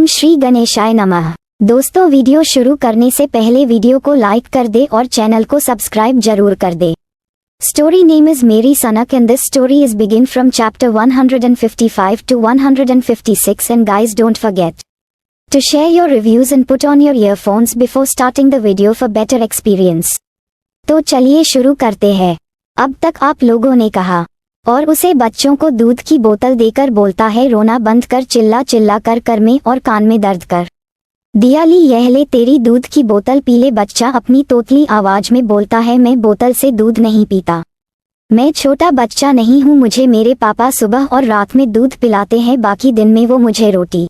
श्री गणेशाय नमः। दोस्तों, वीडियो शुरू करने से पहले वीडियो को लाइक कर दे और चैनल को सब्सक्राइब जरूर कर दे। स्टोरी नेम इज मेरी सनक and this story is begin from chapter 155 to 156 and guys don't forget to share your reviews and put on your earphones before starting the video for better experience। तो चलिए शुरू करते हैं। अब तक आप लोगों ने कहा और उसे बच्चों को दूध की बोतल देकर बोलता है, रोना बंद कर, चिल्ला चिल्ला कर में और कान में दर्द कर दिया ली, यह ले तेरी दूध की बोतल पी ले। बच्चा अपनी तोतली आवाज में बोलता है, मैं बोतल से दूध नहीं पीता, मैं छोटा बच्चा नहीं हूँ, मुझे मेरे पापा सुबह और रात में दूध पिलाते हैं, बाकी दिन में वो मुझे रोटी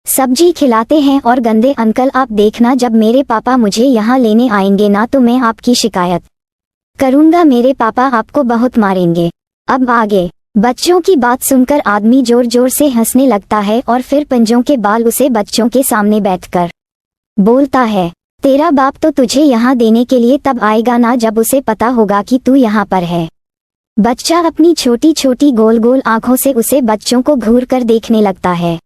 सब्जी खिलाते हैं। और गंदे अंकल, आप देखना जब मेरे पापा मुझे यहाँ लेने आएंगे ना तो मैं आपकी शिकायत करूँगा, मेरे पापा आपको बहुत मारेंगे। अब आगे। बच्चों की बात सुनकर आदमी जोर जोर से हंसने लगता है और फिर पंजों के बाल उसे बच्चों के सामने बैठकर बोलता है, तेरा बाप तो तुझे यहाँ देने के लिए तब आएगा ना जब उसे पता होगा कि तू यहाँ पर है। बच्चा अपनी छोटी छोटी गोल गोल आंखों से उसे बच्चों को घूर कर देखने लगता है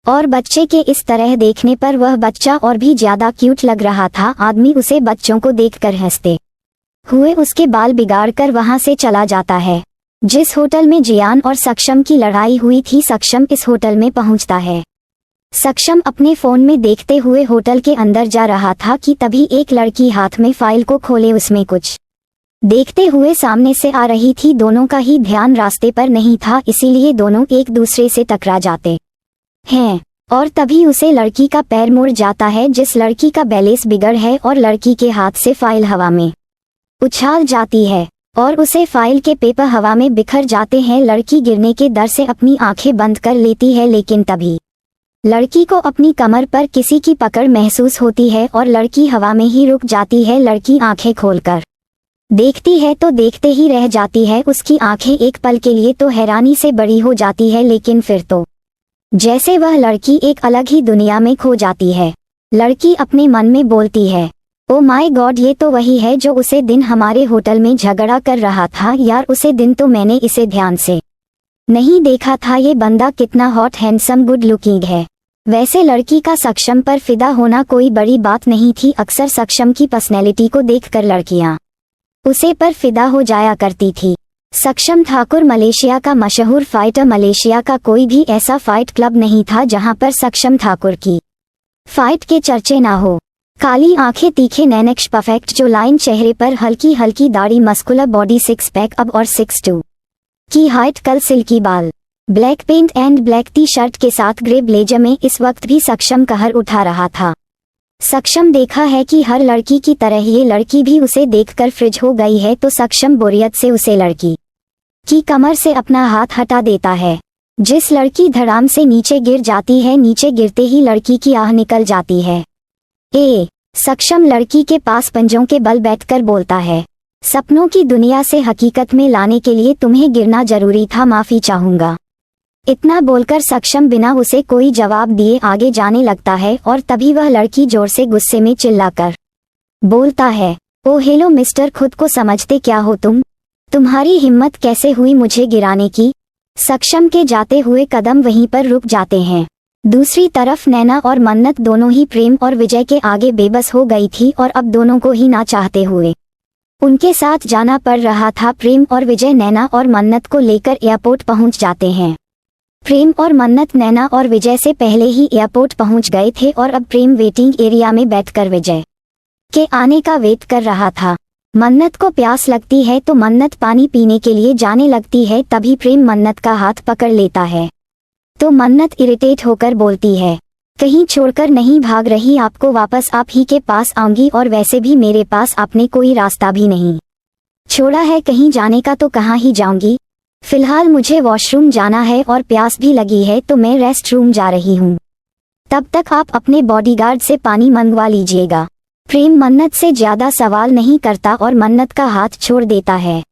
और बच्चे के इस तरह देखने पर वह बच्चा और भी ज्यादा क्यूट लग रहा था। आदमी उसे बच्चों को देखकर हंसते हुए उसके बाल बिगाड़कर वहां से चला जाता है। जिस होटल में जियान और सक्षम की लड़ाई हुई थी, सक्षम इस होटल में पहुंचता है। सक्षम अपने फोन में देखते हुए होटल के अंदर जा रहा था कि तभी एक लड़की हाथ में फाइल को खोले उसमें कुछ देखते हुए सामने से आ रही थी। दोनों का ही ध्यान रास्ते पर नहीं था, इसीलिए दोनों एक दूसरे से टकरा जाते हैं और तभी उसे लड़की का पैर मुड़ जाता है, जिस लड़की का बैलेंस बिगड़ है और लड़की के हाथ से फाइल हवा में उछाल जाती है और उसे फाइल के पेपर हवा में बिखर जाते हैं। लड़की गिरने के डर से अपनी आंखें बंद कर लेती है, लेकिन तभी लड़की को अपनी कमर पर किसी की पकड़ महसूस होती है और लड़की हवा में ही रुक जाती है। लड़की आंखें खोलकर देखती है तो देखते ही रह जाती है। उसकी आंखें एक पल के लिए तो हैरानी से बड़ी हो जाती है, लेकिन फिर तो जैसे वह लड़की एक अलग ही दुनिया में खो जाती है। लड़की अपने मन में बोलती है, ओ माय गॉड, ये तो वही है जो उसे दिन हमारे होटल में झगड़ा कर रहा था। यार, उसे दिन तो मैंने इसे ध्यान से नहीं देखा था, ये बंदा कितना हॉट हैंडसम गुड लुकिंग है। वैसे लड़की का सक्षम पर फिदा होना कोई बड़ी बात नहीं थी। अक्सर सक्षम की पर्सनैलिटी को देखकर लड़कियां उसे पर फिदा हो जाया करती थी। सक्षम ठाकुर मलेशिया का मशहूर फाइटर। मलेशिया का कोई भी ऐसा फाइट क्लब नहीं था जहां पर सक्षम ठाकुर की फाइट के चर्चे ना हो। काली आंखें, तीखे नैनक्श, परफेक्ट जो लाइन चेहरे पर, हल्की हल्की दाढ़ी, मस्कुलर बॉडी, 6 पैक अब और 6'2" की हाइट, कल सिल्की बाल, black pant and black T shirt के साथ ग्रे ब्लेजर में इस वक्त भी सक्षम कहर उठा रहा था। सक्षम देखा है कि हर लड़की की तरह ये लड़की भी उसे देखकर फ्रिज हो गई है, तो सक्षम बोरियत से उसे लड़की की कमर से अपना हाथ हटा देता है, जिस लड़की धड़ाम से नीचे गिर जाती है। नीचे गिरते ही लड़की की आह निकल जाती है। सक्षम लड़की के पास पंजों के बल बैठकर बोलता है, सपनों की दुनिया से हकीकत में लाने के लिए तुम्हें गिरना जरूरी था, माफी चाहूंगा। इतना बोलकर सक्षम बिना उसे कोई जवाब दिए आगे जाने लगता है और तभी वह लड़की जोर से गुस्से में चिल्लाकर बोलता है, ओ हेलो मिस्टर, खुद को समझते क्या हो तुम? तुम्हारी हिम्मत कैसे हुई मुझे गिराने की? सक्षम के जाते हुए कदम वहीं पर रुक जाते हैं। दूसरी तरफ नैना और मन्नत दोनों ही प्रेम और विजय के आगे बेबस हो गई थी और अब दोनों को ही ना चाहते हुए उनके साथ जाना पड़ रहा था। प्रेम और विजय नैना और मन्नत को लेकर एयरपोर्ट पहुंच जाते हैं। प्रेम और मन्नत नैना और विजय से पहले ही एयरपोर्ट पहुंच गए थे और अब प्रेम वेटिंग एरिया में बैठकर विजय के आने का वेट कर रहा था। मन्नत को प्यास लगती है तो मन्नत पानी पीने के लिए जाने लगती है, तभी प्रेम मन्नत का हाथ पकड़ लेता है तो मन्नत इरिटेट होकर बोलती है, कहीं छोड़कर नहीं भाग रही, आपको वापस आप ही के पास आऊंगी, और वैसे भी मेरे पास आपने कोई रास्ता भी नहीं छोड़ा है कहीं जाने का, तो कहाँ ही जाऊंगी। फिलहाल मुझे वॉशरूम जाना है और प्यास भी लगी है, तो मैं रेस्ट रूम जा रही हूँ। तब तक आप अपने बॉडीगार्ड से पानी मंगवा लीजिएगा। प्रेम मन्नत से ज्यादा सवाल नहीं करता और मन्नत का हाथ छोड़ देता है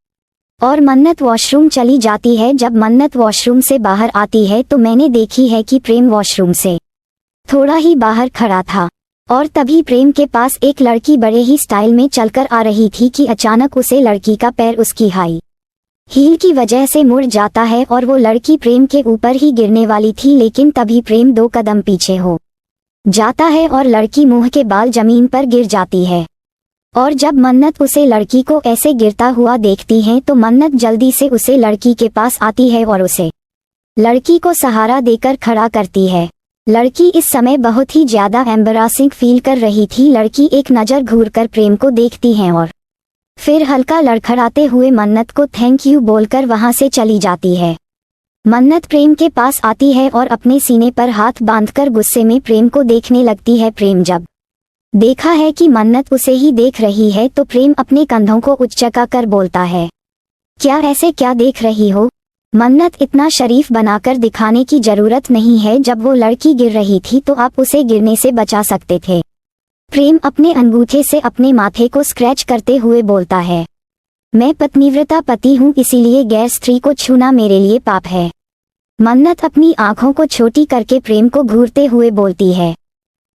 और मन्नत वॉशरूम चली जाती है। जब मन्नत वॉशरूम से बाहर आती है तो मैंने देखी है कि प्रेम वॉशरूम से थोड़ा ही बाहर खड़ा था और तभी प्रेम के पास एक लड़की बड़े ही स्टाइल में चलकर आ रही थी कि अचानक उसे लड़की का पैर उसकी हाई हील की वजह से मुड़ जाता है और वो लड़की प्रेम के ऊपर ही गिरने वाली थी, लेकिन तभी प्रेम 2 कदम पीछे हो जाता है और लड़की मुंह के बाल जमीन पर गिर जाती है। और जब मन्नत उसे लड़की को ऐसे गिरता हुआ देखती है तो मन्नत जल्दी से उसे लड़की के पास आती है और उसे लड़की को सहारा देकर खड़ा करती है। लड़की इस समय बहुत ही ज्यादा एम्बैरासिंग फील कर रही थी। लड़की एक नज़र घूरकर प्रेम को देखती है और फिर हल्का लड़खड़ाते हुए मन्नत को थैंक यू बोलकर वहां से चली जाती है। मन्नत प्रेम के पास आती है और अपने सीने पर हाथ बांधकर गुस्से में प्रेम को देखने लगती है। प्रेम जब देखा है कि मन्नत उसे ही देख रही है तो प्रेम अपने कंधों को उचका कर बोलता है, क्या ऐसे क्या देख रही हो? मन्नत, इतना शरीफ बनाकर दिखाने की जरूरत नहीं है। जब वो लड़की गिर रही थी तो आप उसे गिरने से बचा सकते थे। प्रेम अपने अंगूठे से अपने माथे को स्क्रैच करते हुए बोलता है, मैं पतिव्रता पति हूँ, इसीलिए गैर स्त्री को छूना मेरे लिए पाप है। मन्नत अपनी आंखों को छोटी करके प्रेम को घूरते हुए बोलती है,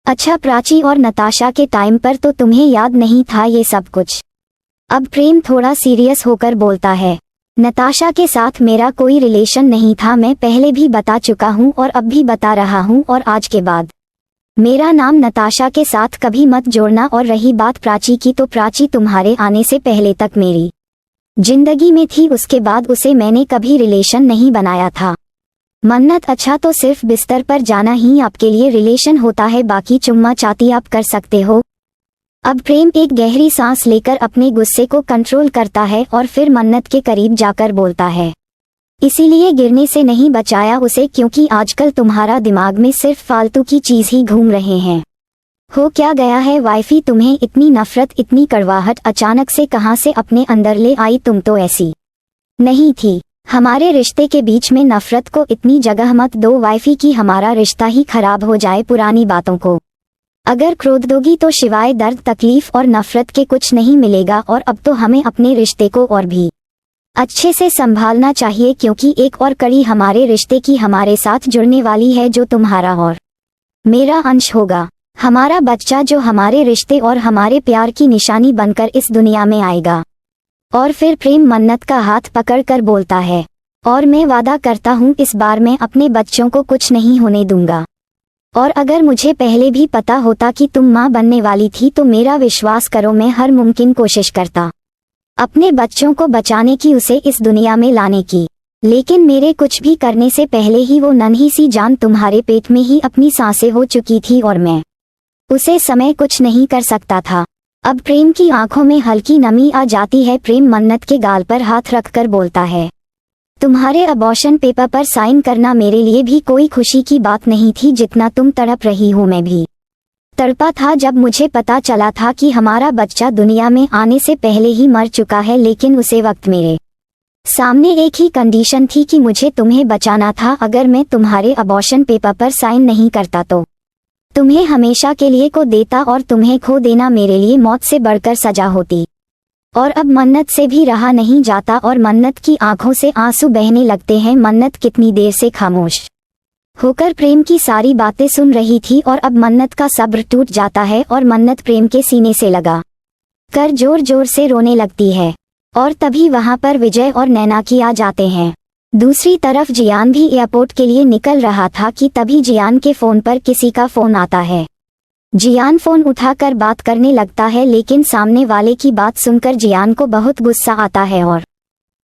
अच्छा प्राची और नताशा के टाइम पर तो तुम्हें याद नहीं था ये सब कुछ। अब प्रेम थोड़ा सीरियस होकर बोलता है, नताशा के साथ मेरा कोई रिलेशन नहीं था, मैं पहले भी बता चुका हूँ और अब भी बता रहा हूँ, और आज के बाद मेरा नाम नताशा के साथ कभी मत जोड़ना। और रही बात प्राची की, तो प्राची तुम्हारे आने से पहले तक मेरी जिंदगी में थी, उसके बाद उसे मैंने कभी रिलेशन नहीं बनाया था। मन्नत, अच्छा तो सिर्फ बिस्तर पर जाना ही आपके लिए रिलेशन होता है, बाकी चुम्मा चाटी आप कर सकते हो। अब प्रेम एक गहरी सांस लेकर अपने गुस्से को कंट्रोल करता है और फिर मन्नत के करीब जाकर बोलता है, इसीलिए गिरने से नहीं बचाया उसे क्योंकि आजकल तुम्हारा दिमाग में सिर्फ फालतू की चीज ही घूम रहे हैं। हो क्या गया है वाइफी, तुम्हें इतनी नफरत, इतनी कड़वाहट अचानक से कहां से अपने अंदर ले आई? तुम तो ऐसी नहीं थी। हमारे रिश्ते के बीच में नफरत को इतनी जगह मत दो वाइफी कि हमारा रिश्ता ही खराब हो जाए। पुरानी बातों को अगर क्रोध दोगी तो सिवाय दर्द, तकलीफ और नफरत के कुछ नहीं मिलेगा। और अब तो हमें अपने रिश्ते को और भी अच्छे से संभालना चाहिए क्योंकि एक और कड़ी हमारे रिश्ते की हमारे साथ जुड़ने वाली है, जो तुम्हारा और मेरा अंश होगा। हमारा बच्चा जो हमारे रिश्ते और हमारे प्यार की निशानी बनकर इस दुनिया में आएगा। और फिर प्रेम मन्नत का हाथ पकड़कर बोलता है, और मैं वादा करता हूँ इस बार मैं अपने बच्चों को कुछ नहीं होने दूंगा। और अगर मुझे पहले भी पता होता कि तुम माँ बनने वाली थी तो मेरा विश्वास करो मैं हर मुमकिन कोशिश करता अपने बच्चों को बचाने की, उसे इस दुनिया में लाने की। लेकिन मेरे कुछ भी करने से पहले ही वो नन्ही सी जान तुम्हारे पेट में ही अपनी सांसें हो चुकी थी और मैं उसे समय कुछ नहीं कर सकता था। अब प्रेम की आंखों में हल्की नमी आ जाती है। प्रेम मन्नत के गाल पर हाथ रखकर बोलता है, तुम्हारे अबॉर्शन पेपर पर साइन करना मेरे लिए भी कोई खुशी की बात नहीं थी। जितना तुम तड़प रही हो मैं भी तड़पा था जब मुझे पता चला था कि हमारा बच्चा दुनिया में आने से पहले ही मर चुका है। लेकिन उसे वक्त मेरे सामने एक ही कंडीशन थी कि मुझे तुम्हें बचाना था। अगर मैं तुम्हारे अबॉर्शन पेपर पर साइन नहीं करता तो तुम्हें हमेशा के लिए खो देता और तुम्हें खो देना मेरे लिए मौत से बढ़कर सजा होती। और अब मन्नत से भी रहा नहीं जाता और मन्नत की आंखों से आंसू बहने लगते हैं। मन्नत कितनी देर से खामोश होकर प्रेम की सारी बातें सुन रही थी और अब मन्नत का सब्र टूट जाता है और मन्नत प्रेम के सीने से लगा कर जोर जोर से रोने लगती है। और तभी वहां पर विजय और नैनाकी आ जाते हैं। दूसरी तरफ जियान भी एयरपोर्ट के लिए निकल रहा था कि तभी जियान के फोन पर किसी का फोन आता है। जियान फोन उठाकर बात करने लगता है, लेकिन सामने वाले की बात सुनकर जियान को बहुत गुस्सा आता है और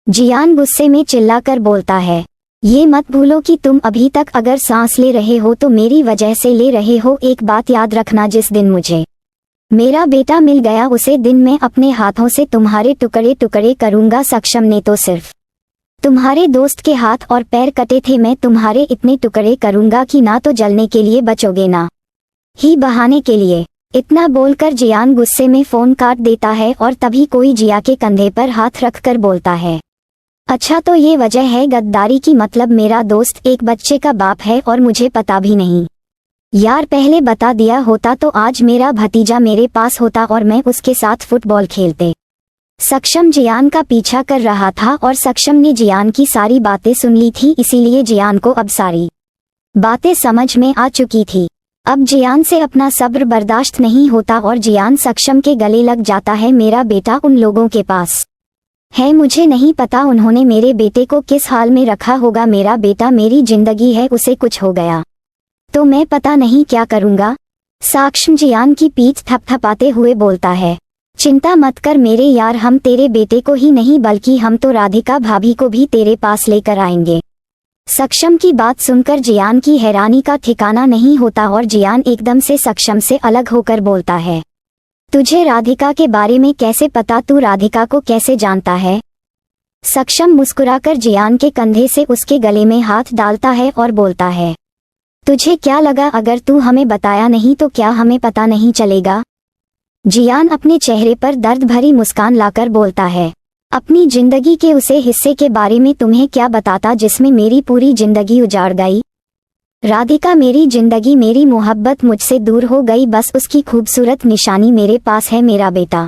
जियान गुस्से में चिल्लाकर बोलता है, ये मत भूलो कि तुम अभी तक अगर सांस ले रहे हो तो मेरी वजह से ले रहे हो। एक बात याद रखना, जिस दिन मुझे मेरा बेटा मिल गया उसे दिन मैं अपने हाथों से तुम्हारे टुकड़े टुकड़े करूंगा। सक्षम ने तो सिर्फ तुम्हारे दोस्त के हाथ और पैर कटे थे, मैं तुम्हारे इतने टुकड़े करूंगा कि ना तो जलने के लिए बचोगे ना ही बहाने के लिए। इतना बोलकर जियान गुस्से में फोन काट देता है और तभी कोई जिया के कंधे पर हाथ रखकर बोलता है, अच्छा तो ये वजह है गद्दारी की, मतलब मेरा दोस्त एक बच्चे का बाप है और मुझे पता भी नहीं। यार पहले बता दिया होता तो आज मेरा भतीजा मेरे पास होता और मैं उसके साथ फुटबॉल खेलते। सक्षम जियान का पीछा कर रहा था और सक्षम ने जियान की सारी बातें सुन ली थी, इसीलिए जियान को अब सारी बातें समझ में आ चुकी थी। अब जियान से अपना सब्र बर्दाश्त नहीं होता और जियान सक्षम के गले लग जाता है। मेरा बेटा उन लोगों के पास है, मुझे नहीं पता उन्होंने मेरे बेटे को किस हाल में रखा होगा। मेरा बेटा मेरी जिंदगी है, उसे कुछ हो गया तो मैं पता नहीं क्या करूँगा। साक्षम जियान की पीठ थपथपाते हुए बोलता है, चिंता मत कर मेरे यार, हम तेरे बेटे को ही नहीं बल्कि हम तो राधिका भाभी को भी तेरे पास लेकर आएंगे। सक्षम की बात सुनकर जियान की हैरानी का ठिकाना नहीं होता और जियान एकदम से सक्षम से अलग होकर बोलता है, तुझे राधिका के बारे में कैसे पता, तू राधिका को कैसे जानता है? सक्षम मुस्कुराकर जियान के कंधे से उसके गले में हाथ डालता है और बोलता है, तुझे क्या लगा अगर तू हमें बताया नहीं तो क्या हमें पता नहीं चलेगा? जियान अपने चेहरे पर दर्द भरी मुस्कान लाकर बोलता है, अपनी जिंदगी के उसे हिस्से के बारे में तुम्हें क्या बताता जिसमें मेरी पूरी जिंदगी उजाड़ गई। राधिका मेरी जिंदगी, मेरी मोहब्बत मुझसे दूर हो गई, बस उसकी खूबसूरत निशानी मेरे पास है, मेरा बेटा।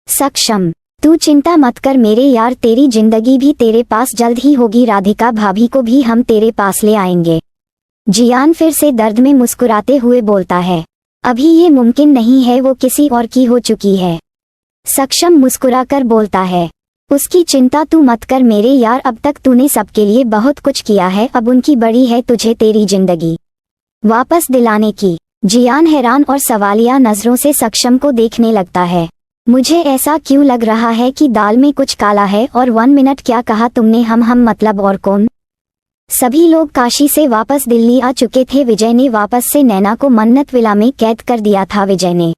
सक्षम, तू चिंता मत कर मेरे यार, तेरी जिंदगी भी तेरे पास जल्द ही होगी, राधिका भाभी को भी हम तेरे पास ले आएंगे। जियान फिर से दर्द में मुस्कुराते हुए बोलता है, अभी ये मुमकिन नहीं है, वो किसी और की हो चुकी है। सक्षम मुस्कुराकर बोलता है, उसकी चिंता तू मत कर मेरे यार, अब तक तूने सबके लिए बहुत कुछ किया है, अब उनकी बड़ी है तुझे तेरी जिंदगी वापस दिलाने की। जियान हैरान और सवालिया नजरों से सक्षम को देखने लगता है। मुझे ऐसा क्यों लग रहा है कि दाल में कुछ काला है? और 1 मिनट, क्या कहा तुमने? हम मतलब और कौन? सभी लोग काशी से वापस दिल्ली आ चुके थे। विजय ने वापस से नैना को मन्नत विला में कैद कर दिया था। विजय ने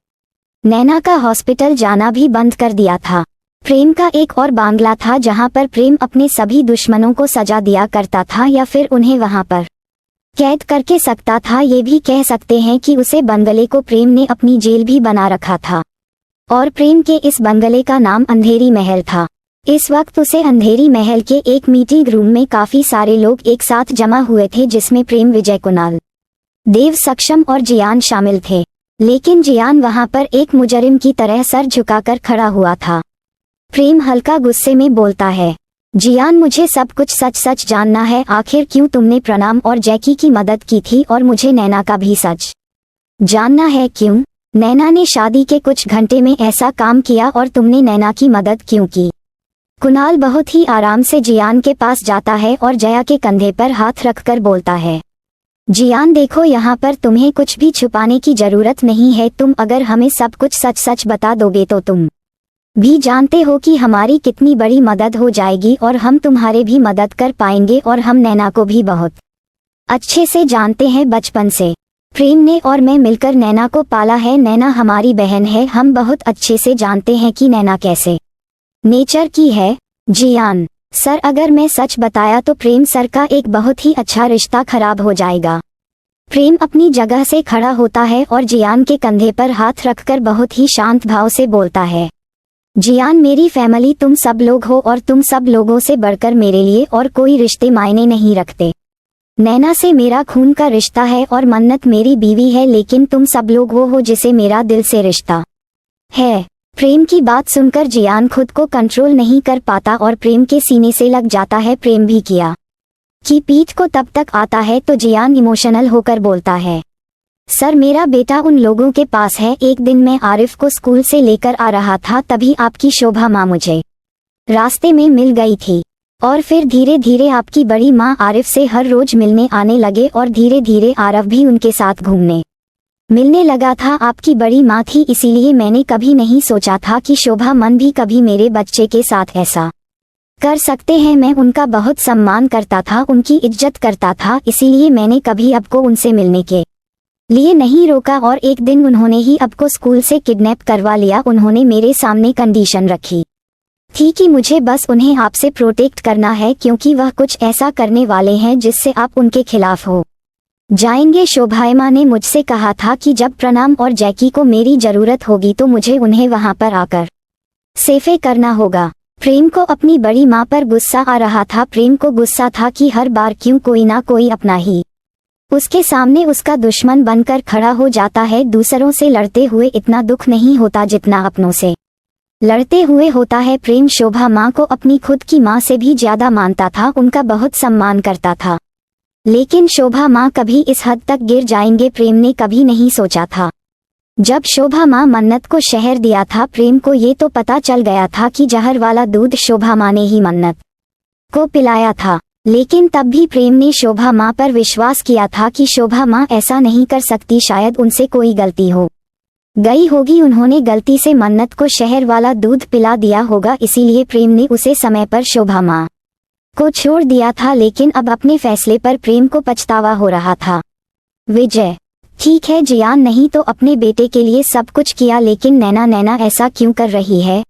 नैना का हॉस्पिटल जाना भी बंद कर दिया था। प्रेम का एक और बांग्ला था जहां पर प्रेम अपने सभी दुश्मनों को सजा दिया करता था या फिर उन्हें वहां पर कैद करके सकता था। ये भी कह सकते हैं कि उसे बंगले को प्रेम ने अपनी जेल भी बना रखा था और प्रेम के इस बंगले का नाम अंधेरी महल था। इस वक्त उसे अंधेरी महल के एक मीटिंग रूम में काफी सारे लोग एक साथ जमा हुए थे जिसमें प्रेम, विजय, कुणाल, देव, सक्षम और जियान शामिल थे। लेकिन जियान वहां पर एक मुजरिम की तरह सर झुकाकर खड़ा हुआ था। प्रेम हल्का गुस्से में बोलता है, जियान मुझे सब कुछ सच सच जानना है। आखिर क्यों तुमने प्रणाम और जैकी की मदद की थी? और मुझे नैना का भी सच जानना है, क्यों नैना ने शादी के कुछ घंटे में ऐसा काम किया और तुमने नैना की मदद क्यों की? कुणाल बहुत ही आराम से जियान के पास जाता है और जया के कंधे पर हाथ रखकर बोलता है, जियान देखो, यहाँ पर तुम्हें कुछ भी छुपाने की जरूरत नहीं है। तुम अगर हमें सब कुछ सच सच बता दोगे तो तुम भी जानते हो कि हमारी कितनी बड़ी मदद हो जाएगी और हम तुम्हारे भी मदद कर पाएंगे। और हम नैना को भी बहुत अच्छे से जानते हैं बचपन से। प्रेम ने और मैं मिलकर नैना को पाला है। नैना हमारी बहन है। हम बहुत अच्छे से जानते हैं कि नैना कैसे नेचर की है। जियान सर, अगर मैं सच बताया तो प्रेम सर का एक बहुत ही अच्छा रिश्ता खराब हो जाएगा। प्रेम अपनी जगह से खड़ा होता है और जियान के कंधे पर हाथ रखकर बहुत ही शांत भाव से बोलता है, जियान मेरी फैमिली तुम सब लोग हो और तुम सब लोगों से बढ़कर मेरे लिए और कोई रिश्ते मायने नहीं रखते। नैना से मेरा खून का रिश्ता है और मन्नत मेरी बीवी है, लेकिन तुम सब लोग वो हो जिसे मेरा दिल से रिश्ता है। प्रेम की बात सुनकर जियान खुद को कंट्रोल नहीं कर पाता और प्रेम के सीने से लग जाता है। प्रेम भी किया कि पीठ को तब तक आता है तो जियान इमोशनल होकर बोलता है, सर मेरा बेटा उन लोगों के पास है। एक दिन मैं आरिफ को स्कूल से लेकर आ रहा था, तभी आपकी शोभा माँ मुझे रास्ते में मिल गई थी और फिर धीरे धीरे आपकी बड़ी माँ आरिफ से हर रोज मिलने आने लगे और धीरे धीरे आरव भी उनके साथ घूमने मिलने लगा था। आपकी बड़ी माँ थी, इसीलिए मैंने कभी नहीं सोचा था कि शोभा मन भी कभी मेरे बच्चे के साथ ऐसा कर सकते हैं। मैं उनका बहुत सम्मान करता था, उनकी इज्जत करता था, इसीलिए मैंने कभी अब को उनसे मिलने के लिए नहीं रोका। और एक दिन उन्होंने ही अब को स्कूल से किडनैप करवा लिया। उन्होंने मेरे सामने कंडीशन रखी थी कि मुझे बस उन्हें आपसे प्रोटेक्ट करना है, क्योंकि वह कुछ ऐसा करने वाले हैं जिससे आप उनके खिलाफ हो जाएंगे। शोभायमा ने मुझसे कहा था कि जब प्रणाम और जैकी को मेरी जरूरत होगी तो मुझे उन्हें वहां पर आकर सेफे करना होगा। प्रेम को अपनी बड़ी माँ पर गुस्सा आ रहा था। प्रेम को गुस्सा था कि हर बार क्यों कोई ना कोई अपना ही उसके सामने उसका दुश्मन बनकर खड़ा हो जाता है। दूसरों से लड़ते हुए इतना दुख नहीं होता जितना अपनों से लड़ते हुए होता है। प्रेम शोभा माँ को अपनी खुद की माँ से भी ज्यादा मानता था, उनका बहुत सम्मान करता था। लेकिन शोभा माँ कभी इस हद तक गिर जाएंगे प्रेम ने कभी नहीं सोचा था। जब शोभा माँ मन्नत को शहर दिया था, प्रेम को ये तो पता चल गया था कि जहर वाला दूध शोभा माँ ने ही मन्नत को पिलाया था। लेकिन तब भी प्रेम ने शोभा माँ पर विश्वास किया था कि शोभा माँ ऐसा नहीं कर सकती, शायद उनसे कोई गलती हो गई होगी, उन्होंने गलती से मन्नत को शहर वाला दूध पिला दिया होगा, इसीलिए प्रेम ने उसे समय पर शोभा माँ को छोड़ दिया था। लेकिन अब अपने फैसले पर प्रेम को पछतावा हो रहा था। विजय, ठीक है जियान, नहीं तो अपने बेटे के लिए सब कुछ किया, लेकिन नैना ऐसा क्यों कर रही है?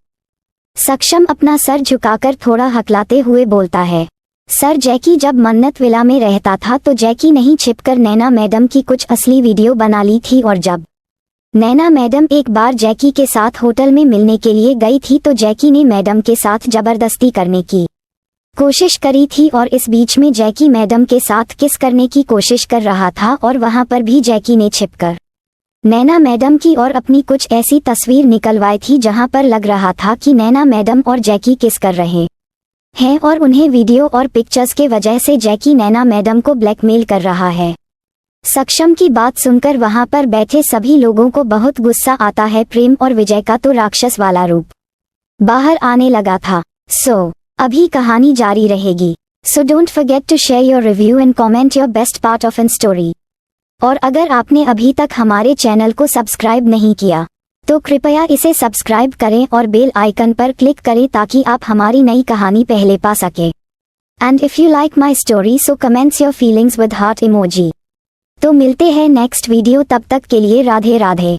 सक्षम अपना सर झुकाकर थोड़ा हकलाते हुए बोलता है। सर, जैकी जब मन्नत विला में रहता था तो जैकी नहीं छिपकर नैना मैडम की कुछ असली वीडियो बना ली थी, और जब नैना मैडम एक बार जैकी के साथ होटल में मिलने के लिए गई थी तो जैकी ने मैडम के साथ जबरदस्ती करने की कोशिश करी थी, और इस बीच में जैकी मैडम के साथ किस करने की कोशिश कर रहा था, और वहां पर भी जैकी ने छिपकर नैना मैडम की और अपनी कुछ ऐसी तस्वीर निकलवाई थी जहां पर लग रहा था कि नैना मैडम और जैकी किस कर रहे हैं, और उन्हें वीडियो और पिक्चर्स के वजह से जैकी नैना मैडम को ब्लैकमेल कर रहा है। सक्षम की बात सुनकर वहां पर बैठे सभी लोगों को बहुत गुस्सा आता है। प्रेम और विजय का तो राक्षस वाला रूप बाहर आने लगा था। अभी कहानी जारी रहेगी। So don't forget to share your review and comment your best part of an story. और अगर आपने अभी तक हमारे चैनल को सब्सक्राइब नहीं किया तो कृपया इसे सब्सक्राइब करें और बेल आइकन पर क्लिक करें ताकि आप हमारी नई कहानी पहले पा सके। And if you like my story so comments your feelings with heart emoji. तो मिलते हैं नेक्स्ट वीडियो, तब तक के लिए राधे राधे।